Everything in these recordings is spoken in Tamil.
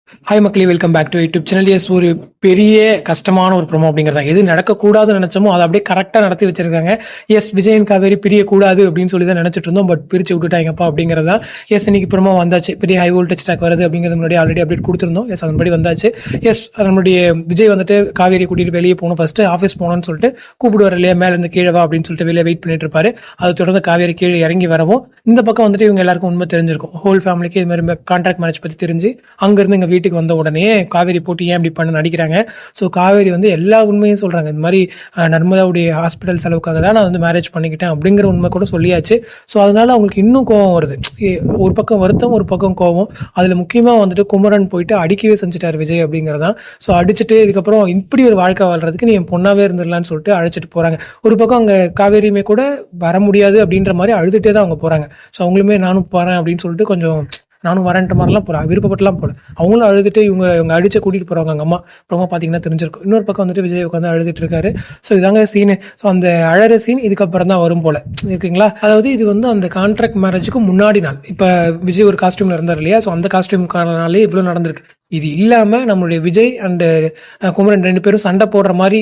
ஹாய் மக்களே, welcome back to YouTube channel. Yes, ஒரு பெரிய கஷ்டமான ஒரு ப்ரோமோ அப்படிங்கிறதா. எது நடக்கக்கூடாதுன்னு நினைச்சோமோ அதை அப்படியே கரெக்டாக நடத்தி வச்சிருக்காங்க. எஸ், விஜயன் காவேரி பிரியக்கூடாது அப்படின்னு சொல்லி தான் நினைச்சிட்டு இருந்தோம். பட் பிரிச்சு விட்டுட்டாங்கப்பா அப்படிங்கிறதா. எஸ், இன்னைக்கு ப்ரோமோ வந்தாச்சு. பெரிய ஹை வோல்டேஜ் ட்ராக் வருது அப்படிங்கிறது முன்னாடி ஆல்ரெடி அப்டேட் கொடுத்துருந்தோம். எஸ், அதன்படி வந்தாச்சு. எஸ், நம்மளுடைய விஜய் வந்துட்டு காவேரி கூட்டிட்டு வெளியே போகணும், ஃபர்ஸ்ட் ஆஃபீஸ் போகணும்னு சொல்லிட்டு கூப்பிடுவார் இல்லையா, மேலே இருந்து கீழே வா அப்படின்னு சொல்லிட்டு வெளியே வெயிட் பண்ணிட்டு இருப்பாரு. அதை தொடர்ந்து காவேரி கீழே இறங்கி வரவும் இந்த பக்கம் வந்துட்டு இவங்க எல்லாருக்கும் உண்மை தெரிஞ்சிருக்கும். ஹோல் ஃபேமிலிக்கு இது மாதிரி கான்ட்ராக்ட் மேரேஜ் பற்றி தெரிஞ்சு அங்கிருந்து எங்கள் வீட்டுக்கு வந்த உடனே காவேரி போட்டு ஏன் இப்படி பண்ண நடிக்கிறாங்க. ஸோ காவேரி வந்து எல்லா உண்மையும் சொல்கிறாங்க. இந்த மாதிரி நர்மதாவுடைய ஹாஸ்பிட்டல் செலவுக்காக தான் நான் வந்து மேரேஜ் பண்ணிக்கிட்டேன் அப்படிங்கிற உண்மை கூட சொல்லியாச்சு. ஸோ அதனால அவங்களுக்கு இன்னும் கோவம் வருது. ஒரு பக்கம் வருத்தம், ஒரு பக்கம் கோவம். அதில் முக்கியமாக வந்துட்டு குமரன் போயிட்டு அடிக்கவே செஞ்சுட்டார் விஜய் அப்படிங்கிறதான். ஸோ அடிச்சுட்டு இதுக்கப்புறம் இப்படி ஒரு வாழ்க்கை வாழ்றதுக்கு நீ என் பொண்ணாவே இருந்துடலான்னு சொல்லிட்டு அழைச்சிட்டு போகிறாங்க. ஒரு பக்கம் அங்கே காவேரியுமே கூட வர முடியாது அப்படின்ற மாதிரி அழுதுகிட்டே தான் அவங்க போகிறாங்க. ஸோ அவங்களுமே நானும் போகிறேன் அப்படின்னு சொல்லிட்டு கொஞ்சம் நானும் வரேன்ட்ட மாதிரிலாம் போகிறேன், விருப்பப்பட்டுலாம் போகல. அவங்களும் அழுதுட்டு இவங்க அடிச்சு கூட்டிகிட்டு போகிறவங்க அவங்க அம்மா அப்புறமா பார்த்தீங்கன்னா தெரிஞ்சிருக்கும். இன்னொரு பக்கம் வந்துட்டு விஜய் உட்காந்து அழுதுட்டு இருக்காரு. ஸோ இதாங்க சீனு. ஸோ அந்த அழற சீன் இதுக்கப்புறம் தான் வரும் போல இருக்குங்களா. அதாவது இது வந்து அந்த கான்ட்ராக்ட் மேரேஜுக்கு முன்னாடி நாள். இப்போ விஜய் ஒரு காஸ்டியூமில் இருந்தார் இல்லையா, ஸோ அந்த காஸ்டியூமுக்கான நாளே இவ்வளோ நடந்திருக்கு. இது இல்லாமல் நம்மளுடைய விஜய் அண்ட் குமரன் ரெண்டு பேரும் சண்டை போடுற மாதிரி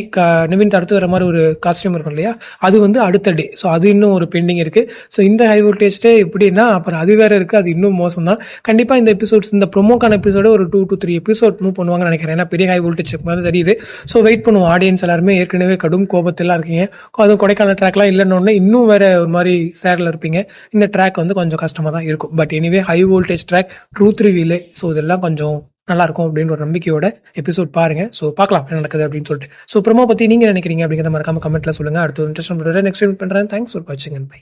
நிவின் தடுத்து வர மாதிரி ஒரு காஸ்டியூம் இருக்கும் இல்லையா, அது வந்து அடுத்த டே. ஸோ அது இன்னும் ஒரு பெண்டிங் இருக்குது. ஸோ இந்த ஹை வோல்டேஜ் எப்படின்னா அப்புறம் அது வேறு இருக்குது, அது இன்னும் மோசம் தான். கண்டிப்பாக இந்த எபிசோட்ஸ், இந்த ப்ரொமோக்கான எபிசோட ஒரு 2 to 3 எபிசோட் மூவ் பண்ணுவாங்கன்னு நினைக்கிறேன். ஏன்னா பெரிய ஹை வோல்டேஜ் மாதிரி தெரியுது. ஸோ வெயிட் பண்ணுவோம். ஆடியன்ஸ் எல்லாருமே ஏற்கனவே கடும் கோபத்திலாம் இருக்கீங்க. அதுவும் கொடைக்கானல் ட்ராக்லாம் இல்லைன்னு இன்னும் வேறு ஒரு மாதிரி சேரில் இருப்பீங்க. இந்த ட்ராக் வந்து கொஞ்சம் கஷ்டமாக தான் இருக்கும். But anyway high voltage track truth reveal. So இதெல்லாம் கொஞ்சம் நல்லா இருக்கும் அப்படின்னு ஒரு நம்பிக்கையோட எபிசோட் பாருங்க. ஸோ பார்க்கலாம் என்ன நடக்குது அப்படின்னு சொல்லிட்டு. ஸோ ப்ரோமோ பற்றி நீங்கள் நினைக்கிறீங்க அப்படிங்கிறத மறக்காம கமெண்ட்ல சொல்லுங்க. அடுத்த இன்ட்ரெஸ்ட் நெக்ஸ்ட் பண்றேன். தேங்க்ஸ் ஃபார் வாட்சிங் அண்ட் பை.